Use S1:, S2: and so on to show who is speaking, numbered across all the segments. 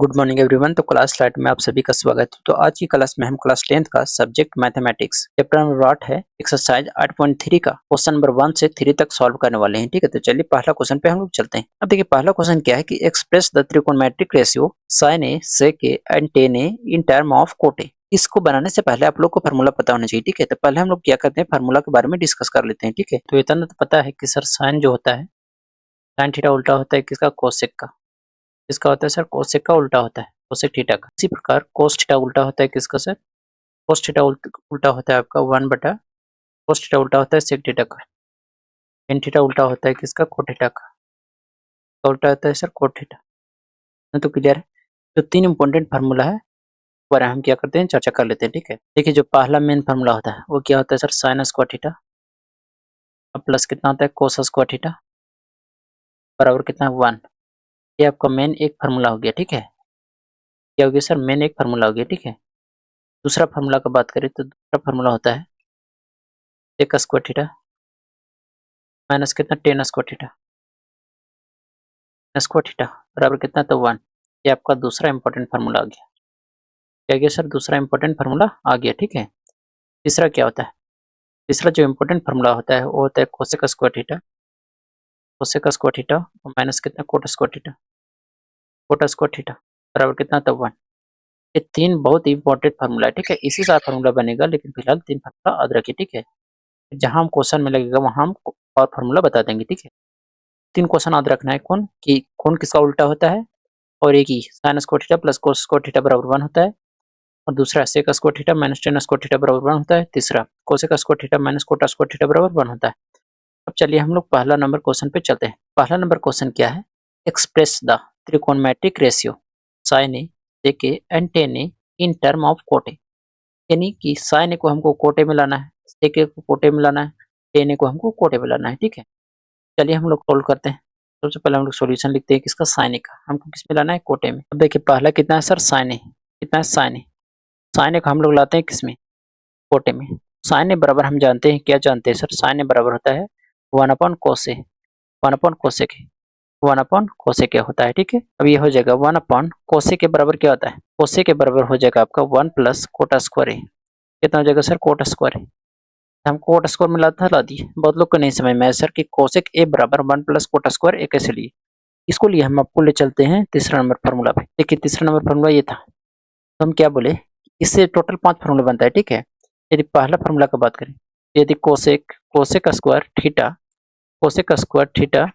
S1: Good morning everyone. तो class slide में आप सभी का स्वागत है। तो आज की क्लास में हम क्लास 10th का सब्जेक्ट मैथमेटिक्स चैप्टर नंबर 8 है एक्सरसाइज 8.3 का क्वेश्चन नंबर 1 से 3 तक सॉल्व करने वाले हैं। ठीक है, तो चलिए पहला क्वेश्चन पे हम लोग चलते हैं। अब देखिए पहला क्वेश्चन क्या है कि express the trigonometric ratio sin a sec a and tan a in term of cot A. इसको बनाने से पहले आप लोग को फार्मूला पता होना चाहिए। ठीक है, तो पहले हम लोग क्या करते हैं, फार्मूला के बारे में डिस्कस कर लेते हैं। ठीक है, तो इतना तो पता है कि सर साइन जो होता है, साइन थीटा उल्टा होता है किसका, कोसेक का। इसका होता है सर कोसेक का उल्टा होता है कोसेक थीटा का। इसी प्रकार कोस थीटा उल्टा होता है किसका सर, कोस थीटा उल्टा होता है आपका 1 बटा कोस थीटा उल्टा होता है सेक थीटा का। टेन थीटा उल्टा होता है किसका, कोट थीटा का। तो उल्टा होता है सर कोट थीटा। तो क्लियर है। जो तीन इंपॉर्टेंट फार्मूला है पर हम क्या करते हैं, चर्चा कर लेते हैं। ठीक है, देखिए जो पहला मेन फार्मूला होता है वो क्या होता है sir, sign square theta plus कितना होता है कोस स्क्वायर थीटा बराबर कितना है 1। ये आपका मेन एक फार्मूला हो गया। ठीक है, क्या हो गया सर, मेन एक फार्मूला हो गया। ठीक है, दूसरा फार्मूला का बात करें तो दूसरा फार्मूला होता है सेक स्क्वायर थीटा माइनस कितना ten square theta square theta बराबर कितना, तो 1। ये आपका दूसरा इंपॉर्टेंट फार्मूला आ गया। क्या गया सर, दूसरा इंपॉर्टेंट फार्मूला आ गया। ठीक है, तीसरा क्या होता है, तीसरा जो इंपॉर्टेंट फार्मूला होता है वो होता है cosec square theta, cosec square theta minus कितना cot square theta, cot square theta बराबर कितना, तो 1। ये तीन बहुत ही इंपॉर्टेंट फार्मूला है। ठीक है, इसी साथ फार्मूला बनेगा, लेकिन फिलहाल तीन फार्मूला याद रखिए। ठीक है, जहां हम क्वेश्चन में लगेगा वहां हम और फार्मूला बता देंगे। ठीक है, तीन क्वेश्चन याद रखना है, कौन कि कौन किसका उल्टा होता है, और एक ही sine square theta plus cos square theta बराबर 1 होता है, और दूसरा sec square theta minus tan square theta बराबर 1 होता है, तीसरा cosec square theta minus cot square theta बराबर 1 होता है। अब चलिए हम लोग पहला नंबर क्वेश्चन पे चलते हैं। पहला नंबर क्वेश्चन क्या है, express the trigonometric ratio sine A sec A and tan A in term of cot. यानी कि साइन ए को हमको कोटे में लाना है, सेक ए को कोटे में लाना है, टेन ए को हमको कोटे में लाना है। ठीक है, चलिए हम लोग सोल्व करते हैं। सबसे पहले हम लोग सॉल्यूशन लिखते हैं किसका, साइन ए का। हमको किस में लाना है, कोटे में। अब देखिए पहला कितना है सर, साइन ए। कितना है साइन ए, साइन ए को हम लोग लाते हैं किस में, कोटे में। साइन ए बराबर हम जानते हैं, क्या जानते हैं सर, साइन ए बराबर होता है 1 अपॉन कोस ए, 1 अपॉन कोसेक ए, 1 अपॉन कोसेक ए होता है। ठीक है, अब ये हो जाएगा 1 अपॉन कोसेक ए बराबर क्या होता है, कोसेक ए बराबर हो जाएगा आपका 1 प्लस कोटा स्क्वायर ए। कितना हो जाएगा सर, कोटा स्क्वायर ए। हम कोट स्क्वायर में लाता ला दिए, बहुत लोग को नहीं समझ में आया सर कि कोसेक ए बराबर 1 प्लस कोटा स्क्वायर ए कैसे लिए। इसको लिए हम आपको ले चलते हैं तीसरा नंबर फार्मूला पे। देखिए तीसरा नंबर फार्मूला ये था, तो हम क्या बोले, इससे टोटल 5 फार्मूला बनता है। ठीक है, यदि पहला फार्मूला का बात करें, यदि cosec cosec square theta, cosec square theta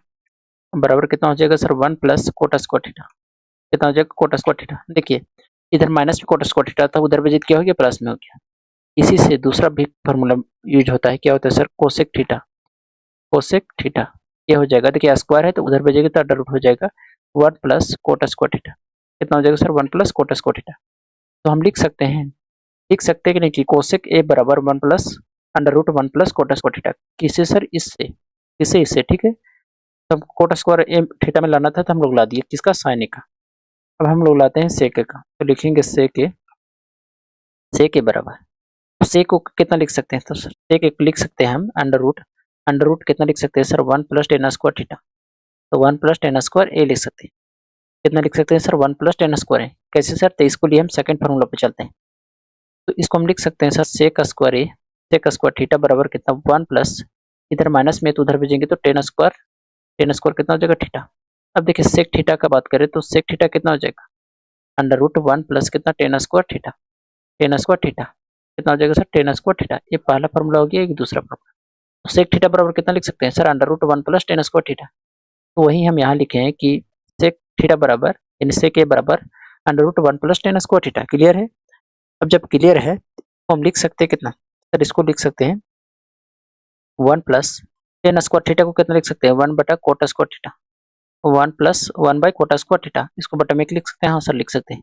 S1: बराबर कितना हो जाएगा sir, 1 plus cot square theta. कितना हो जाएगा, कोटा स्क्वायर थीटा। देखिए इधर माइनस में कोटा स्क्वायर थीटा था, उधर विजिट क्या हो गया, प्लस में हो गया। इसी से दूसरा भी फार्मूला यूज होता है, क्या होता है sir, cosec theta, cosec theta ये हो जाएगा। देखिए स्क्वायर है तो उधर भेजेगा तो अंडर रूट हो जाएगा 1 प्लस कोटा स्क्वायर थीटा। कितना हो जाएगा sir, 1 plus cot square theta. तो हम लिख सकते हैं कि नहीं कि कोसेक ए बराबर 1 plus under root 1 plus cot square theta. किससे सर, इससे, किससे, इससे। ठीक है, तो हम कोटा स्क्वायर ए थीटा में लाना था तो हम लोग ला दिए किसका, साइन ए का। अब हम लोग लाते हैं सेक ए का, तो लिखेंगे सेक ए बराबर, तो सेक को कितना लिख सकते हैं, तो सेक ए लिख सकते हैं हम अंडर रूट कितना लिख सकते हैं sir, 1 plus tan square theta. तो 1 प्लस टेन स्क्वायर ए लिख सकते हैं। कितना लिख सकते हैं सर, 1 प्लस टेन स्क्वायर ए। कैसे सर, तो इसको लिए हम सेकंड फार्मूला पे चलते हैं। तो इसको हम लिख सकते हैं सर सेक स्क्वायर थीटा बराबर कितना, 1 प्लस, इधर माइनस में तो उधर भेजेंगे तो टेन स्क्वायर कितना हो जाएगा, थीटा। अब देखिए सेक थीटा का बात करें तो सेक थीटा कितना हो जाएगा, अंडर रूट 1 प्लस कितना ten square theta, ten square theta कितना हो जाएगा सर, टेन स्क्वायर थीटा। ये पहला फार्मूला हो गया, एक दूसरा फार्मूला। तो सेक थीटा बराबर कितना लिख सकते हैं sir, under root 1 plus tan square theta. तो वही हम यहाँ लिखे हैं कि सेक थीटा बराबर, यानी सेक ए बराबर under root 1 plus tan square theta. Clear है। अब जब क्लियर है तो हम लिख सकते हैं कितना सर, इसको लिख सकते हैं 1 प्लस टेन स्क्वायर थीटा को कितना लिख सकते हैं, 1 बटा cot square theta, 1 plus 1 by cot square theta. इसको बटा में लिख सकते हैं, हाँ सर लिख सकते हैं।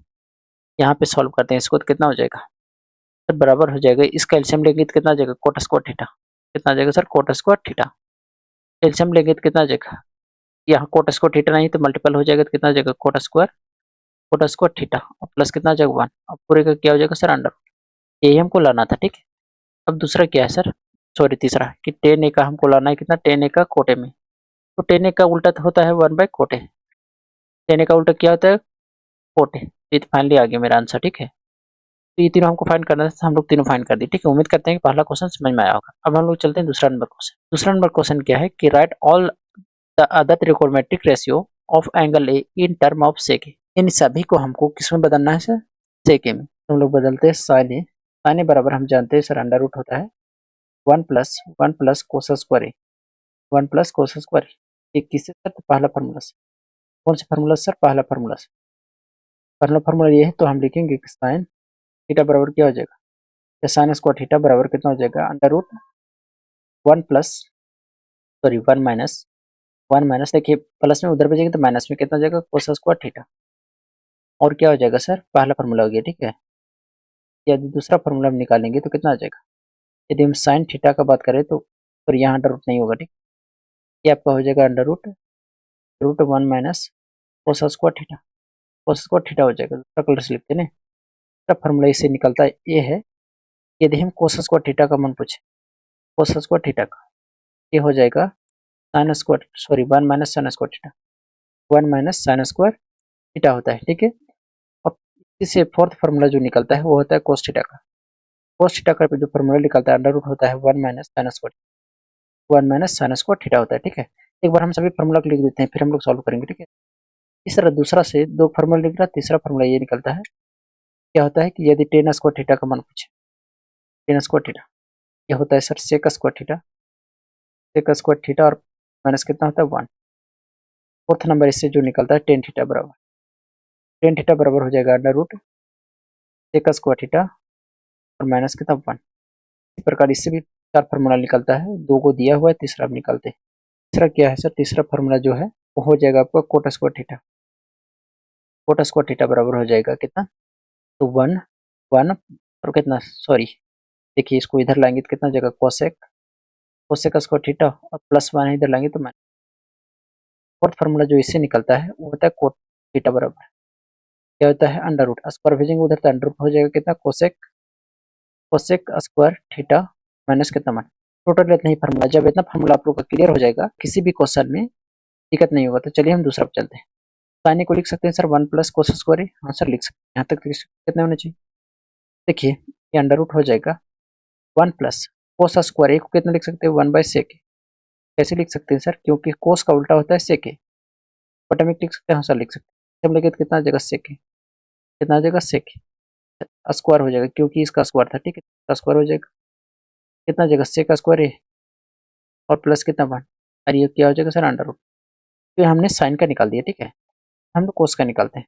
S1: यहाँ पे सॉल्व करते हैं इसको तो कितना हो जाएगा सर, बराबर हो जाएगा, इसका एलसीएम लेंगे तो कितना आ जाएगा, कोटा स्क्वायर थीटा। कितना आ जाएगा sir, cot square theta. LCM लेंगे तो कितना आ जाएगा, यहाँ कोटा स्क्वायर थीटा नहीं तो मल्टीपल हो जाएगा तो कितना आ जाएगा, कोटा स्क्वायर थीटा और प्लस कितना आ जाएगा 1। अब पूरे का क्या हो जाएगा सर, अंडर। यही हमको लाना था। ठीक है, अब दूसरा क्या है सर, सॉरी तीसरा, कि टेन ए का हमको लाना है कितना, टेन ए का कोटे में। तो टेन ए का उल्टा होता है 1 बाई कोटे। टेन ए का उल्टा क्या होता है, 40। ये फाइनली आ गया मेरा आंसर, ठीक है। तो ये तीनों हमको फाइंड करना था, तो हम लोग तीनों फाइंड कर दिए, ठीक है। उम्मीद करते हैं कि पहला क्वेश्चन समझ में आया होगा। अब हम लोग चलते हैं दूसरा नंबर क्वेश्चन। दूसरा नंबर क्वेश्चन क्या है कि write all the other trigonometric ratio of angle A in term of sec A. इन सभी को हमको किसमें बदलना है सर? सेक ए में। तो हम लोग बदलते हैं साइन ए। साइन ए बराबर हम जानते हैं सर अंडर रूट होता है 1 plus cos square A. 1 plus cos square ए। किससे सर? तो पहला फार्मूला से। कौन सा फार्मूला सर? पहला फार्मूला से। पहला फार्मूला ये है, तो हम लिखेंगे कि साइन थीटा बराबर क्या हो जाएगा? या साइन स्क्वायर थीटा बराबर कितना हो जाएगा? अंडर रूट 1 माइनस देखिए प्लस में उधर बचेगा तो माइनस में कितना हो जाएगा? कोस स्क्वायर थीटा। और क्या हो जाएगा सर? पहला फार्मूला हो गया, ठीक है। यदि दूसरा फार्मूला हम निकालेंगे तो कितना आ जाएगा? यदि हम साइन थीटा का बात करें तो फिर यहाँ अंडर रूट नहीं होगा, ठीक। ये आपका हो जाएगा under root root 1 - cos square theta. Cos square theta हो जाएगा। दूसरा कलर से लिखते हैं ना। दूसरा फार्मूला इससे निकलता है, ये है यदि हम कोस स्क्वायर थीटा का मान पूछे, कोस स्क्वायर थीटा का, ये हो जाएगा sine square sorry 1 - sign square theta. 1 - sign square theta होता है, ठीक है। और इससे फोर्थ फार्मूला जो निकलता है वो होता है कोस थीटा का। कोस थीटा का जो फार्मूला निकलता है अंडर रूट होता है 1 - साइन स्क्वायर थीटा होता है, ठीक है। एक बार हम सभी फार्मूला को लिख देते हैं, फिर हम लोग सॉल्व करेंगे, ठीक है। इस तरह दूसरा से दो फार्मूला लिख रहा, तीसरा फार्मूला ये निकलता है। क्या होता है कि यदि टेन स्क्वायर थीटा का मान पूछे, टेन स्क्वायर थीटा, ये होता है sir sec square theta. Sec square theta और माइनस कितना होता है 1। फोर्थ नंबर इससे जो निकलता है टेन थीटा बराबर, टेन थीटा बराबर हो जाएगा under root sec square theta और माइनस कितना 1। इस प्रकार इससे भी चार फार्मूला निकलता है, दो को दिया हुआ है, तीसरा भी निकालते हैं। तीसरा क्या है सर? तीसरा फार्मूला जो है वो हो जाएगा आपका coat square theta. Cot square theta बराबर हो जाएगा कितना? तो 1 और कितना सॉरी देखिए इसको इधर लाएंगे तो कितना हो जाएगा? कोसेक, कोसेक स्क्वायर थीटा और प्लस 1 इधर लाएंगे तो माइनस। फोर्थ फार्मूला जो इससे निकलता है वो होता है कोट थीटा बराबर क्या होता है? Under root. स्क्वायर भेजेंगे उधर तो अंडर रूट हो जाएगा कितना? Cosec, cosec square theta minus कितना 1। टोटल इतना ही फार्मूला। जब इतना फार्मूला आप लोग का क्लियर हो जाएगा किसी भी क्वेश्चन में दिक्कत नहीं होगा। तो चलिए हम दूसरा पे चलते हैं। साइन को लिख सकते हैं सर 1 + कोस स्क्वायर ए। हाँ सर लिख सकते हैं। यहाँ तक कितने होने चाहिए? देखिए ये अंडर रूट हो जाएगा 1 + कोस स्क्वायर ए को कितना लिख सकते हैं? 1/सेक। कैसे लिख सकते हैं सर? क्योंकि कोस का उल्टा होता है सेक। ऑटोमेटिक लिख सकते हैं। हाँ सर लिख सकते हैं। जब लिखे तो कितना आ जाएगा? सेक। कितना आ जाएगा? सेक। स्क्वायर हो जाएगा क्योंकि इसका स्क्वायर था, ठीक है। इसका स्क्वायर हो जाएगा कितना आ जाएगा? सेक स्क्वायर ए और प्लस कितना 1 और ये क्या हो जाएगा सर? Under root. तो हमने साइन का निकाल दिया, ठीक है। हम लोग कोस का निकालते हैं।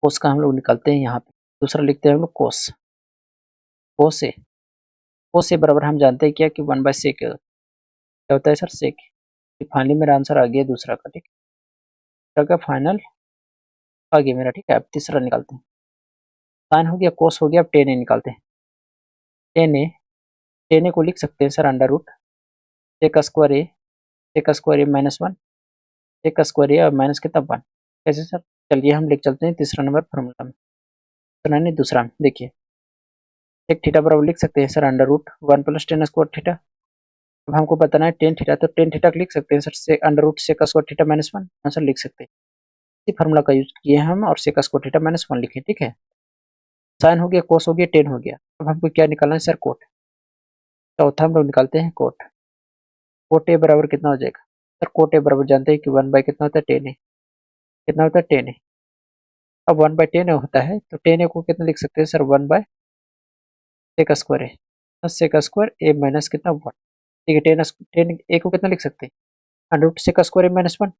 S1: कोस का हम लोग निकालते हैं यहाँ पे। दूसरा लिखते हैं हम लोग कोस, कोस ए। कोस ए बराबर हम जानते हैं क्या कि 1/सेक क्या होता है सर? सेक। फाइनली मेरा आंसर आ गया दूसरा का, ठीक है। क्या फाइनल आ गया मेरा, ठीक है। अब तीसरा निकालते हैं। साइन हो गया, कोस हो गया, अब टेन ए निकालते हैं। टेन ए, टेन ए को लिख सकते हैं sir under root sec square A, sec square A -1, sec square A और माइनस कितना 1। कैसे सर? चलिए हम लिख चलते हैं तीसरा नंबर फॉर्मूला में। तो नहीं दूसरा में देखिए सेक थीटा बराबर लिख सकते हैं sir under root 1 + tan square theta. अब हमको बताना है टेन थीटा, तो टेन थीटा को लिख सकते हैं सर से under root sec square theta -1। हाँ सर लिख सकते हैं। इसी फार्मूला का यूज किए हम और सेक स्क्वायर थीटा -1 लिखे, ठीक है। साइन हो गया, कोस हो गया, टेन हो गया। अब हमको क्या निकालना है सर? कोट। चौथा हम लोग निकालते हैं कोट। कोट ए बराबर कितना हो जाएगा सर? कोट ए बराबर जानते हैं कि 1 कितना होता है? टेन ए। कितना होता है? टेन ए। अब 1/10 होता है तो 10 ए को कितना लिख सकते हैं sir? 1/सेक square A. Sec square A minus कितना 1, ठीक है। टेन टेन ए को कितना लिख सकते हैं? Under root sec square A -1।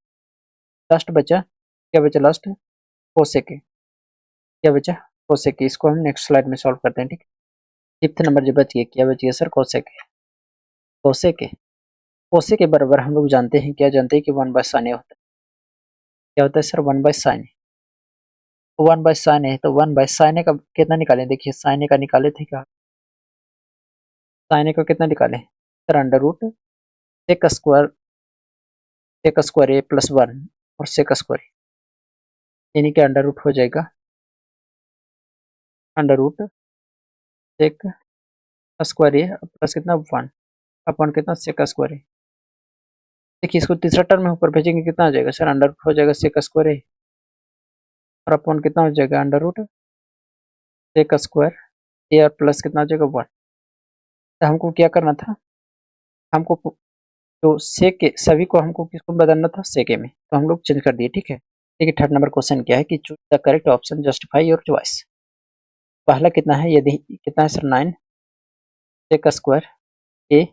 S1: Last बचा क्या? बचा लास्ट कोसेक ए। क्या बचा? कोसेक ए। इसको हम नेक्स्ट स्लाइड में सॉल्व करते हैं, ठीक है। फिफ्थ नंबर जो बच गया, क्या बच गया sir? Cosec A. Cosec A, cosec A बराबर हम लोग जानते हैं, क्या जानते हैं कि 1/साइन ए होता है। क्या होता है सर? 1/साइन ए। 1/साइन ए, तो 1/साइन ए का कितना निकालें? देखिए साइन ए का निकाले थे क्या? साइन ए का कितना निकालें sir? Under root sec square, sec square A +1 और सेक स्क्वायर यानी कि अंडर रूट हो जाएगा अंडर रूट सेक स्क्वायर ए प्लस कितना 1 अपॉन कितना सेक स्क्वायर ए। देखिए इसको तीसरा टर्म में ऊपर भेजेंगे कितना आ जाएगा सर? अंडर रूट हो जाएगा सेक स्क्वायर ए और अपॉन कितना हो जाएगा under root sec square A और प्लस कितना हो जाएगा 1। तो हमको क्या करना था, हमको जो सेक के सभी को हमको किसको बदलना था, सेके में, तो हम लोग चेंज कर दिए। ठीक है, देखिए थर्ड नंबर क्वेश्चन क्या है कि choose the correct option justify your choice. पहला कितना है, यदि कितना है सर 9 सेक स्क्वायर ए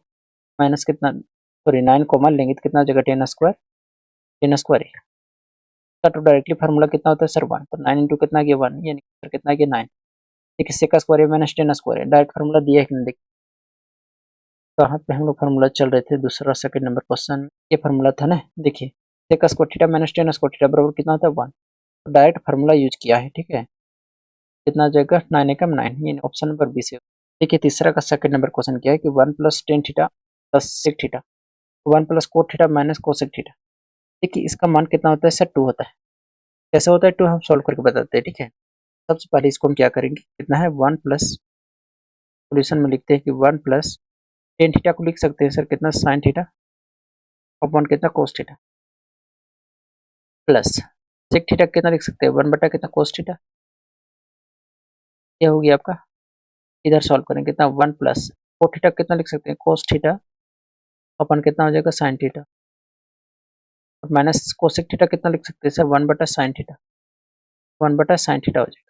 S1: माइनस कितना, सॉरी 9 कॉमन लेंगे तो कितना हो जाएगा 10 स्क्वायर ए का। तो डायरेक्टली फार्मूला कितना होता है सर 1, तो 9 इंटू कितना गया 1, यानी सर कितना गया 9। देखिए सेक स्क्वायर ए माइनस 10 स्क्वायर है, डायरेक्ट फार्मूला दिया है कि नहीं, देखिए कहाँ पे हम लोग फार्मूला चल रहे थे, दूसरा सेकंड नंबर क्वेश्चन में ये फार्मूला था ना। देखिए sec square theta minus 10 square theta बराबर कितना होता है 1, तो डायरेक्ट फार्मूला यूज किया है। ठीक है, कितना आ जाएगा 9 एकम 9, ये ऑप्शन नंबर बी से। देखिए तीसरा का सेकंड नंबर क्वेश्चन क्या है कि 1 plus tan theta plus sec theta 1 plus cot theta minus cosec theta. देखिए इसका मान कितना होता है सर 2 होता है। कैसे होता है 2, हम सॉल्व करके बताते हैं। ठीक है, सबसे पहले इसको हम क्या करेंगे, कितना है 1 प्लस, सोल्यूशन में लिखते हैं कि 1 प्लस टेन थीटा को लिख सकते हैं सर कितना साइन थीटा अपॉन कितना cos theta, plus sec theta कितना लिख सकते हैं 1 बटा कितना कोस थीटा। ये होगी आपका, इधर सॉल्व करेंगे कितना 1 प्लस कोट थीटा कितना लिख सकते हैं कोस थीटा अपन कितना हो जाएगा साइन थीटा, और माइनस कोसेक थीटा कितना लिख सकते हैं सर 1 बटा साइन थीटा, 1 बटा साइन थीटा हो जाएगा।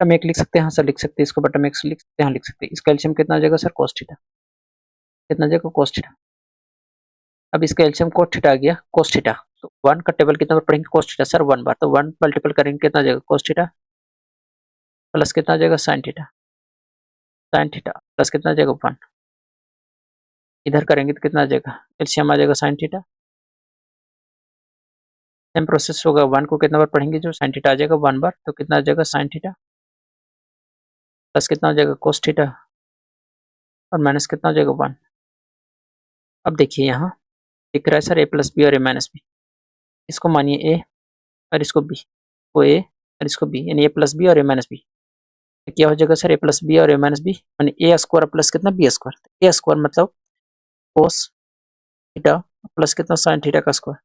S1: बटम एक लिख सकते हैं, हाँ सर लिख सकते हैं, इसको बटम एक लिख सकते हैं, हाँ लिख सकते हैं। इसका एलसीएम कितना हो जाएगा सर कोस थीटा, कितना हो जाएगा कोस थीटा। अब इसका एलसीएम कोस थीटा आ गया कोस थीटा, तो 1 का टेबल कितना बार पढ़ेंगे कोस थीटा सर 1 बार, तो 1 मल्टीपल करेंगे कितना हो जाएगा कोस थीटा प्लस कितना हो जाएगा sine theta, sine theta plus कितना हो जाएगा 1, इधर करेंगे तो कितना आ जाएगा एलसीएम आ जाएगा साइन थीटा। सेम प्रोसेस होगा, 1 को कितना बार पढ़ेंगे जो साइन थीटा आ जाएगा 1 बार, तो कितना आ जाएगा साइन थीटा प्लस कितना हो जाएगा कोस थीटा और माइनस कितना हो जाएगा 1। अब देखिए यहाँ दिख रहा है सर ए प्लस बी और ए माइनस बी, इसको मानिए ए और इसको बी, को ए और इसको बी, यानी ए प्लस बी और ए माइनस बी। तो क्या हो जाएगा सर ए प्लस बी और ए माइनस बी, यानी ए स्क्वायर प्लस कितना बी स्क्वायर। ए स्क्वायर मतलब कोस थीटा प्लस कितना साइन थीटा का स्क्वायर,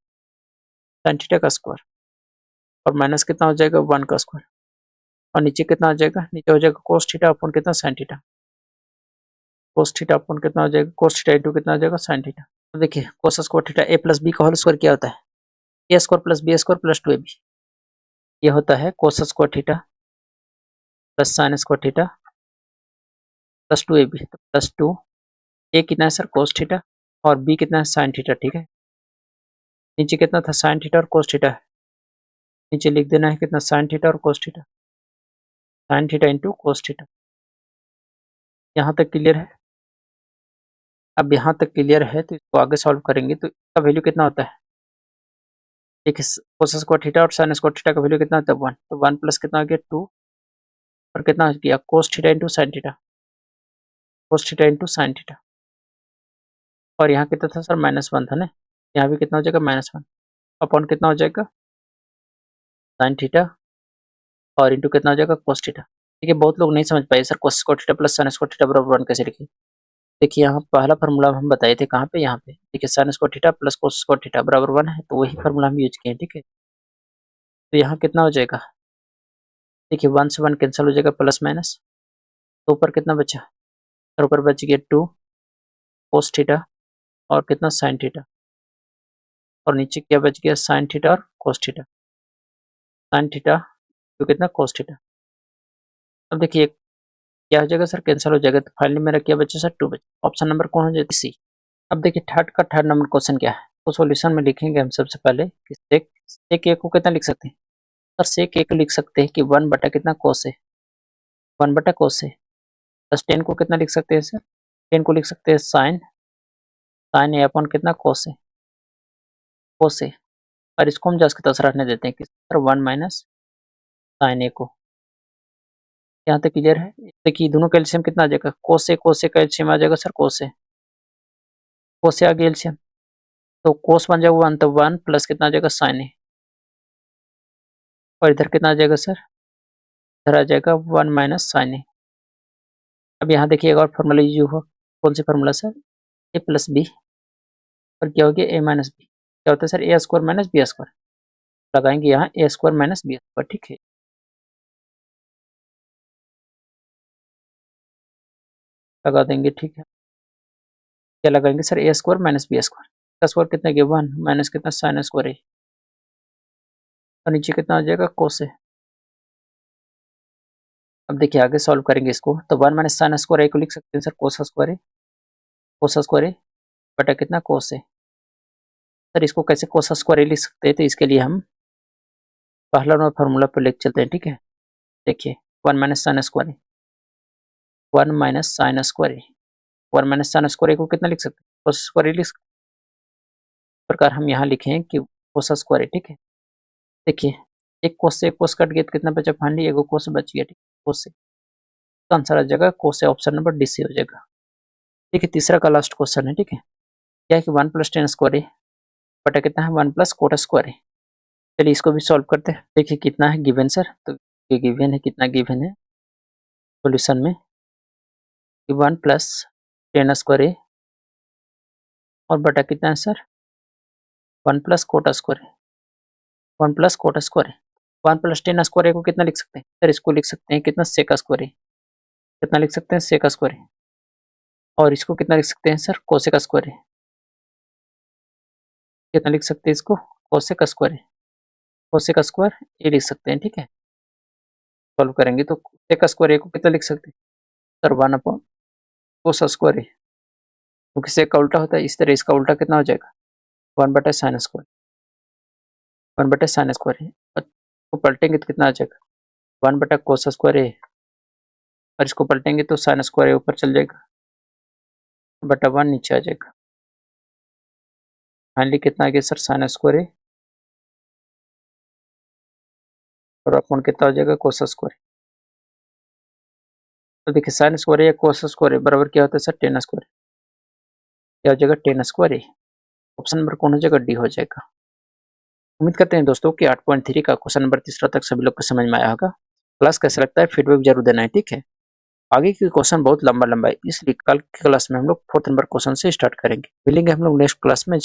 S1: साइन थीटा का स्क्वायर, और माइनस कितना हो जाएगा 1 का स्क्वायर, और नीचे कितना हो जाएगा, नीचे हो जाएगा कोस थीटा अपॉन कितना sine theta, cos theta upon कितना हो जाएगा कोस थीटा इंटू कितना हो जाएगा साइन थीटा। तो देखिए cos square theta A plus B का होल स्क्वायर क्या होता है, A square plus B square plus 2ab, ये होता है cos square theta plus sine square theta plus 2ab, तो प्लस 2, ए कितना है सर कोस थीटा और बी कितना है साइन थीटा। ठीक है, नीचे कितना था साइन थीटा और कोस थीटा, नीचे लिख देना है कितना साइन थीटा और cos theta, sine theta into cos theta. यहाँ तक क्लियर है। अब यहाँ तक क्लियर है तो इसको आगे सॉल्व करेंगे तो इसका वैल्यू कितना होता है, देखिए कोस स्क्वायर थीटा और साइन स्क्वायर थीटा का वैल्यू कितना होता है 1, तो 1 प्लस कितना हो गया 2 और कितना हो गया cos theta into sine theta, cos theta into sine theta, और यहाँ कितना था सर -1 था ना, यहाँ भी कितना हो जाएगा -1 अपॉन कितना हो जाएगा साइन थीटा और इंटू कितना हो जाएगा कोस थीटा। देखिए बहुत लोग नहीं समझ पाए सर कोस square theta plus sine square theta बराबर 1 कैसे लिखें। देखिए यहाँ पहला फार्मूला हम बताए थे कहाँ पे, यहाँ पे देखिए sign square theta plus cos square theta बराबर 1 है, तो वही फार्मूला हम यूज किए हैं। ठीक है, तो यहाँ कितना हो जाएगा, देखिए 1 से 1 कैंसिल हो जाएगा प्लस माइनस, तो ऊपर कितना बचा, और ऊपर बच गया 2 कोस थीटा और कितना साइन थीटा, और नीचे क्या बच गया साइन थीटा और कोस थीटा, साइन थीटा तो कितना कोस थीटा। अब देखिए क्या हो जाएगा सर कैंसिल हो जाएगा, तो फाइनली मेरा क्या बचा सर 2 बचा, ऑप्शन नंबर कौन हो जाएगा सी। अब देखिए थर्ड नंबर क्वेश्चन क्या है, तो सॉल्यूशन में लिखेंगे हम सबसे पहले कि सेक ए को कितना लिख सकते हैं सर, सेक ए को लिख सकते हैं कि 1 बटा कितना कोस है, 1 बटा कोस है, प्लस 10 को कितना लिख सकते हैं सर, 10 को लिख सकते हैं साइन, साइन ए अपॉन कितना कोस है, कोस है, और इसको हम जस्ट की तरह रहने देते हैं कि सर 1 माइनस साइन ए को। यहाँ तक क्लियर है। देखिए दोनों का एलसीएम कितना आ जाएगा, कोस से का एलसीएम आ जाएगा सर कोस से आ गया एलसीएम, तो कोस बन जाएगा 1, तो 1 प्लस कितना आ जाएगा साइन ए, और इधर कितना आ जाएगा सर, इधर आ जाएगा 1 माइनस साइन ए। अब यहाँ देखिए एक और फॉर्मूला यूज हुआ, कौन सी फॉर्मूला सर, ए प्लस बी और क्या हो गया ए माइनस बी, क्या होता है सर ए स्क्वायर माइनस बी स्क्वायर, लगाएंगे यहाँ ए स्क्वायर माइनस बी स्क्वायर, ठीक है। लगा देंगे, ठीक है। क्या लगाएंगे सर, ए स्क्वायर माइनस बी स्क्वायर, का स्क्वायर कितना गया 1 माइनस कितना साइन स्क्वायर है, और नीचे कितना आ जाएगा कोस है। अब देखिए आगे सॉल्व करेंगे इसको, तो 1 माइनस साइन स्क्वायर ए को लिख सकते हैं सर कोस स्क्वायर है, कोस स्क्वायर है बटा कितना कोस है। सर इसको कैसे कोस स्क्वायर ए लिख सकते हैं, तो इसके लिए हम पहला नंबर फार्मूला पर लेके चलते हैं, ठीक है। देखिए 1 माइनस साइन स्क्वायर है, 1 माइनस साइन स्क्वायर है, 1 माइनस साइन स्क्वायर ए को कितना लिख सकते हैं, कोस स्क्वायर ए लिख सकते हैं। इस प्रकार हम यहाँ लिखें कि कोस स्क्वायर है, ठीक है। देखिए एक कोस से एक कोस कट गया तो कितना बचा, फाइनली एगो कोस बच गया, ठीक है। कोस से तो आंसर आ जाएगा कोस से, ऑप्शन नंबर डी से हो जाएगा। ठीक है, तीसरा का लास्ट क्वेश्चन है, ठीक है। क्या है कि 1 प्लस टेन स्क्वायर है बटा कितना है 1 प्लस कोट स्क्वायर है। चलिए इसको भी सॉल्व करते हैं। देखिए कितना है गिवन सर, तो ये गिवन है, कितना गिवन है सॉल्यूशन में, 1 प्लस टेन स्क्वायर है और बटा कितना है सर 1 प्लस कोट स्क्वायर है, 1 प्लस कोट स्क्वायर है। 1 प्लस टेन स्क्वायर को कितना लिख सकते हैं सर, इसको लिख सकते हैं कितना सेक स्क्वायर है, कितना लिख सकते हैं सेक स्क्वायर है। और इसको कितना लिख सकते हैं सर कोसेक स्क्वायर है, कितना लिख सकते हैं इसको कोसेक स्क्वायर है, कोसेक स्क्वायर ये लिख सकते हैं, ठीक है। सॉल्व करेंगे तो सेक स्क्वायर को कितना लिख सकते हैं सर 1 अपॉन कोस स्क्वायर है, क्योंकि सेक का उल्टा होता है, इस तरह इसका उल्टा कितना हो जाएगा 1 बटा साइन स्क्वायर, 1 बटा साइन स्क्वायर है। तो पलटेंगे तो कितना आ जाएगा 1 बटा कोस स्क्वायर है, और इसको पलटेंगे तो साइन स्क्वायर ऊपर चल जाएगा बटा 1 नीचे आ जाएगा। फाइनली कितना आ गया सर साइन स्क्वायर है, और अपॉन कितना हो जाएगा कोस स्क्वायर। तो देखिए साइन स्क्वायर या कोस स्क्वायर बराबर क्या होता है सर टेन स्क्वायर, क्या हो जाएगा टेन स्क्वायर है। ऑप्शन नंबर कौन हो जाएगा, डी हो जाएगा। उम्मीद करते हैं दोस्तों कि 8.3 का क्वेश्चन नंबर तीसरा तक सभी लोग को समझ में आया होगा। क्लास कैसा लगता है फीडबैक जरूर देना है, ठीक है। आगे के क्वेश्चन बहुत लंबा लंबा है, इसलिए कल की क्लास में हम लोग 4th नंबर क्वेश्चन से स्टार्ट करेंगे। मिलेंगे हम लोग नेक्स्ट क्लास में।